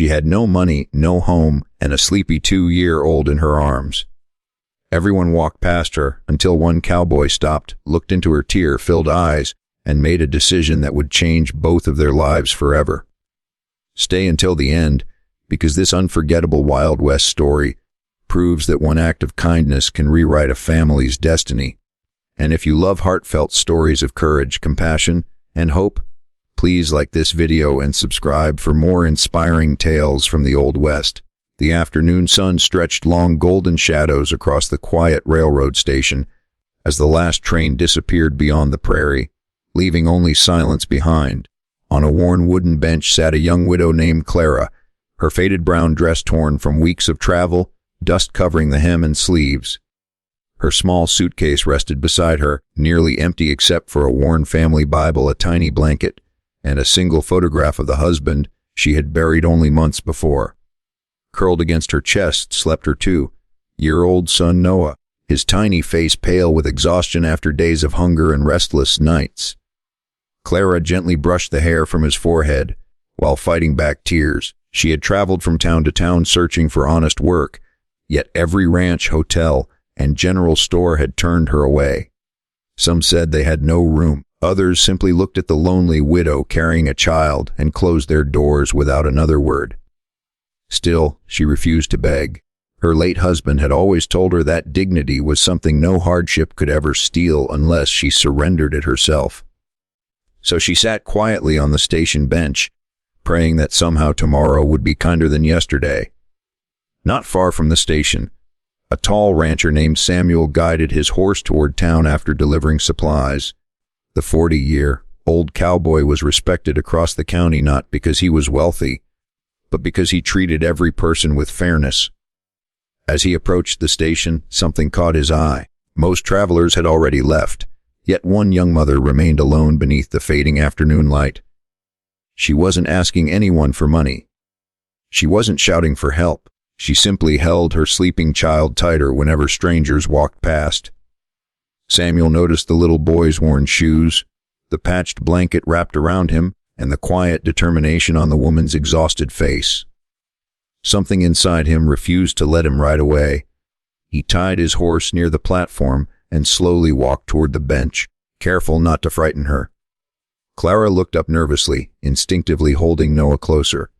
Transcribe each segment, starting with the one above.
She had no money, no home, and a sleepy 2-year-old in her arms. Everyone walked past her until one cowboy stopped, looked into her tear-filled eyes, and made a decision that would change both of their lives forever. Stay until the end, because this unforgettable Wild West story proves that one act of kindness can rewrite a family's destiny. And if you love heartfelt stories of courage, compassion, and hope, please like this video and subscribe for more inspiring tales from the Old West. The afternoon sun stretched long golden shadows across the quiet railroad station as the last train disappeared beyond the prairie, leaving only silence behind. On a worn wooden bench sat a young widow named Clara, her faded brown dress torn from weeks of travel, dust covering the hem and sleeves. Her small suitcase rested beside her, nearly empty except for a worn family Bible, a tiny blanket, and a single photograph of the husband she had buried only months before. Curled against her chest slept her 2-year-old son Noah, his tiny face pale with exhaustion after days of hunger and restless nights. Clara gently brushed the hair from his forehead while fighting back tears. She had traveled from town to town searching for honest work, yet every ranch, hotel, and general store had turned her away. Some said they had no room. Others simply looked at the lonely widow carrying a child and closed their doors without another word. Still, she refused to beg. Her late husband had always told her that dignity was something no hardship could ever steal unless she surrendered it herself. So she sat quietly on the station bench, praying that somehow tomorrow would be kinder than yesterday. Not far from the station, a tall rancher named Samuel guided his horse toward town after delivering supplies. The 40-year-old cowboy was respected across the county not because he was wealthy, but because he treated every person with fairness. As he approached the station, something caught his eye. Most travelers had already left, yet one young mother remained alone beneath the fading afternoon light. She wasn't asking anyone for money. She wasn't shouting for help. She simply held her sleeping child tighter whenever strangers walked past. Samuel noticed the little boy's worn shoes, the patched blanket wrapped around him, and the quiet determination on the woman's exhausted face. Something inside him refused to let him ride away. He tied his horse near the platform and slowly walked toward the bench, careful not to frighten her. Clara looked up nervously, instinctively holding Noah closer.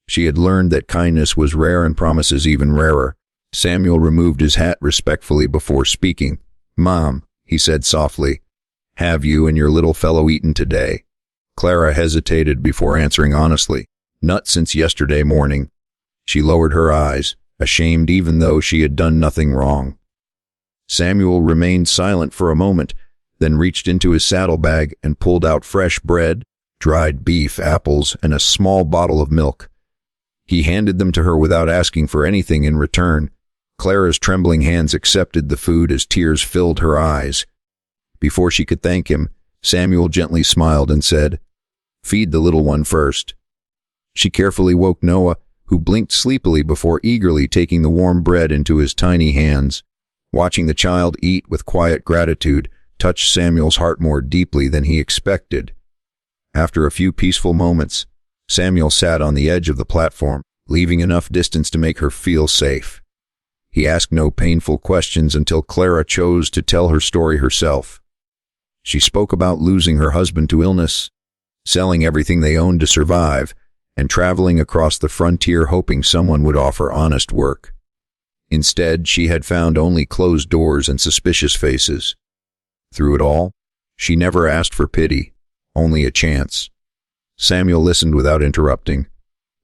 She had learned that kindness was rare and promises even rarer. Samuel removed his hat respectfully before speaking. "Mom," he said softly, "have you and your little fellow eaten today?" Clara hesitated before answering honestly. "Not since yesterday morning." She lowered her eyes, ashamed even though she had done nothing wrong. Samuel remained silent for a moment, then reached into his saddlebag and pulled out fresh bread, dried beef, apples, and a small bottle of milk. He handed them to her without asking for anything in return. Clara's trembling hands accepted the food as tears filled her eyes. Before she could thank him, Samuel gently smiled and said, "Feed the little one first." She carefully woke Noah, who blinked sleepily before eagerly taking the warm bread into his tiny hands. Watching the child eat with quiet gratitude touched Samuel's heart more deeply than he expected. After a few peaceful moments, Samuel sat on the edge of the platform, leaving enough distance to make her feel safe. He asked no painful questions until Clara chose to tell her story herself. She spoke about losing her husband to illness, selling everything they owned to survive, and traveling across the frontier hoping someone would offer honest work. Instead, she had found only closed doors and suspicious faces. Through it all, she never asked for pity, only a chance. Samuel listened without interrupting.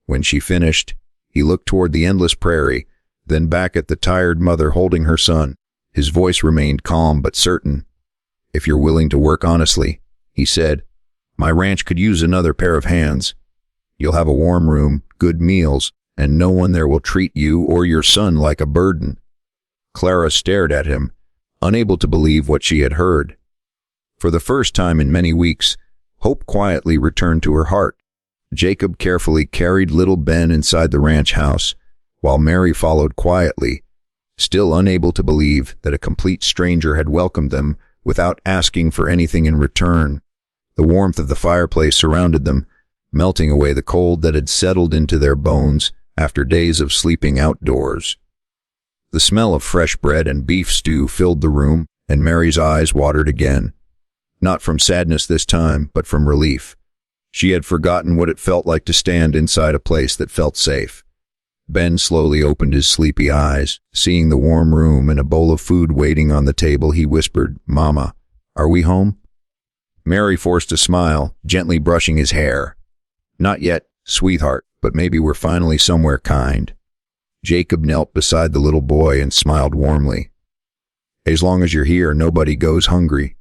When she finished, he looked toward the endless prairie, then back at the tired mother holding her son. His voice remained calm but certain. "If you're willing to work honestly," he said, "my ranch could use another pair of hands. You'll have a warm room, good meals, and no one there will treat you or your son like a burden." Clara stared at him, unable to believe what she had heard. For the first time in many weeks, hope quietly returned to her heart. Jacob carefully carried little Ben inside the ranch house, while Mary followed quietly, still unable to believe that a complete stranger had welcomed them without asking for anything in return. The warmth of the fireplace surrounded them, melting away the cold that had settled into their bones after days of sleeping outdoors. The smell of fresh bread and beef stew filled the room, and Mary's eyes watered again. Not from sadness this time, but from relief. She had forgotten what it felt like to stand inside a place that felt safe. Ben slowly opened his sleepy eyes. Seeing the warm room and a bowl of food waiting on the table, he whispered, "Mama, are we home?" Mary forced a smile, gently brushing his hair. "Not yet, sweetheart, but maybe we're finally somewhere kind." Jacob knelt beside the little boy and smiled warmly. "As long as you're here, nobody goes hungry."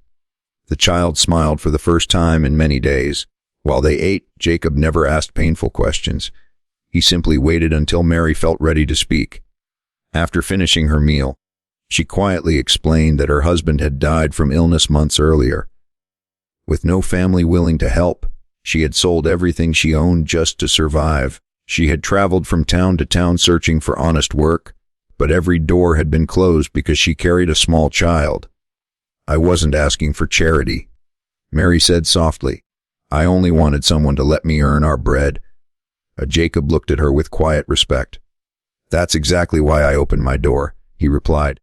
The child smiled for the first time in many days. While they ate, Jacob never asked painful questions. He simply waited until Mary felt ready to speak. After finishing her meal, she quietly explained that her husband had died from illness months earlier. With no family willing to help, she had sold everything she owned just to survive. She had traveled from town to town searching for honest work, but every door had been closed because she carried a small child. "I wasn't asking for charity," Mary said softly. "I only wanted someone to let me earn our bread." Jacob looked at her with quiet respect. "That's exactly why I opened my door," he replied.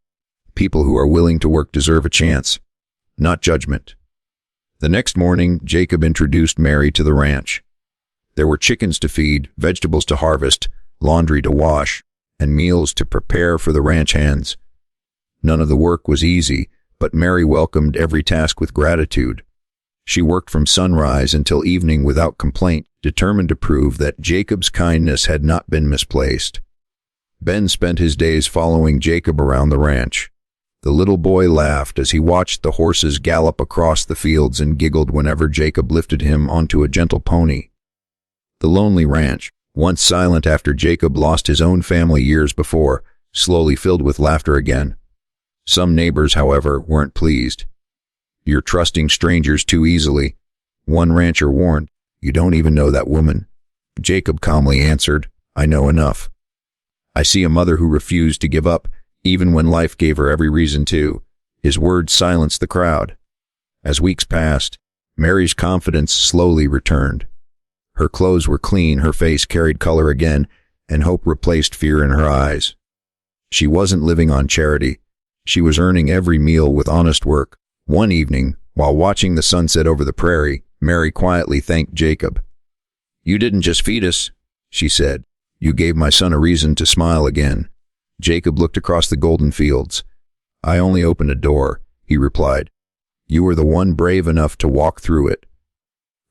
"People who are willing to work deserve a chance, not judgment." The next morning, Jacob introduced Mary to the ranch. There were chickens to feed, vegetables to harvest, laundry to wash, and meals to prepare for the ranch hands. None of the work was easy, but Mary welcomed every task with gratitude. She worked from sunrise until evening without complaint, determined to prove that Jacob's kindness had not been misplaced. Ben spent his days following Jacob around the ranch. The little boy laughed as he watched the horses gallop across the fields and giggled whenever Jacob lifted him onto a gentle pony. The lonely ranch, once silent after Jacob lost his own family years before, slowly filled with laughter again. Some neighbors, however, weren't pleased. "You're trusting strangers too easily," one rancher warned. "You don't even know that woman." Jacob calmly answered, "I know enough. I see a mother who refused to give up, even when life gave her every reason to." His words silenced the crowd. As weeks passed, Mary's confidence slowly returned. Her clothes were clean, her face carried color again, and hope replaced fear in her eyes. She wasn't living on charity. She was earning every meal with honest work. One evening, while watching the sunset over the prairie, Mary quietly thanked Jacob. "You didn't just feed us," she said. "You gave my son a reason to smile again." Jacob looked across the golden fields. "I only opened a door," he replied. "You were the one brave enough to walk through it."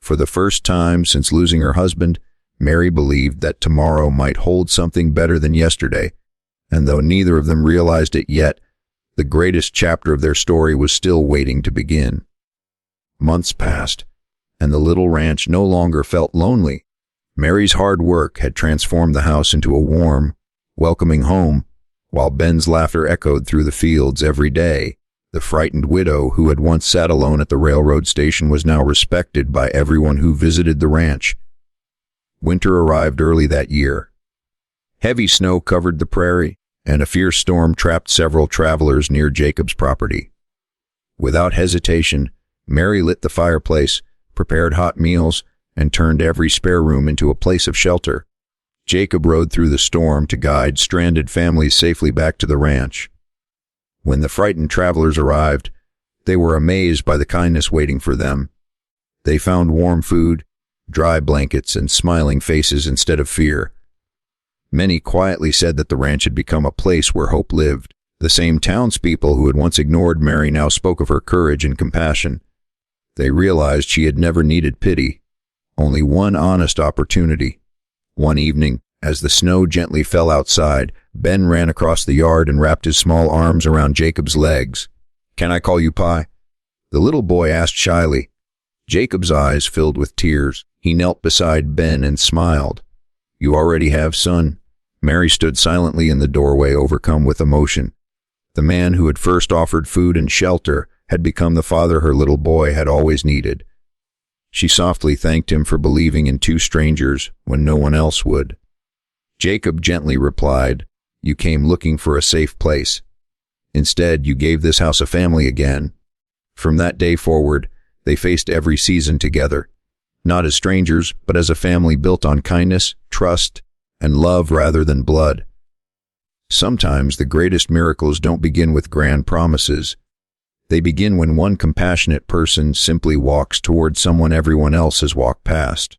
For the first time since losing her husband, Mary believed that tomorrow might hold something better than yesterday, and though neither of them realized it yet, the greatest chapter of their story was still waiting to begin. Months passed, and the little ranch no longer felt lonely. Mary's hard work had transformed the house into a warm, welcoming home, while Ben's laughter echoed through the fields every day. The frightened widow who had once sat alone at the railroad station was now respected by everyone who visited the ranch. Winter arrived early that year. Heavy snow covered the prairie, and a fierce storm trapped several travelers near Jacob's property. Without hesitation, Mary lit the fireplace, prepared hot meals, and turned every spare room into a place of shelter. Jacob rode through the storm to guide stranded families safely back to the ranch. When the frightened travelers arrived, they were amazed by the kindness waiting for them. They found warm food, dry blankets, and smiling faces instead of fear. Many quietly said that the ranch had become a place where hope lived. The same townspeople who had once ignored Mary now spoke of her courage and compassion. They realized she had never needed pity, only one honest opportunity. One evening, as the snow gently fell outside, Ben ran across the yard and wrapped his small arms around Jacob's legs. "Can I call you Pi?" the little boy asked shyly. Jacob's eyes filled with tears. He knelt beside Ben and smiled. "You already have, son." Mary stood silently in the doorway, overcome with emotion. The man who had first offered food and shelter had become the father her little boy had always needed. She softly thanked him for believing in two strangers when no one else would. Jacob gently replied, "You came looking for a safe place. Instead, you gave this house a family again." From that day forward, they faced every season together. not as strangers, but as a family built on kindness, trust, and love rather than blood. Sometimes the greatest miracles don't begin with grand promises. They begin when one compassionate person simply walks toward someone everyone else has walked past.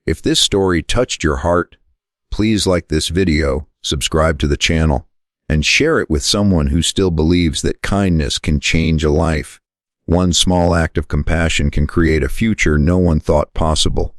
If this story touched your heart, please like this video, subscribe to the channel, and share it with someone who still believes that kindness can change a life. One small act of compassion can create a future no one thought possible.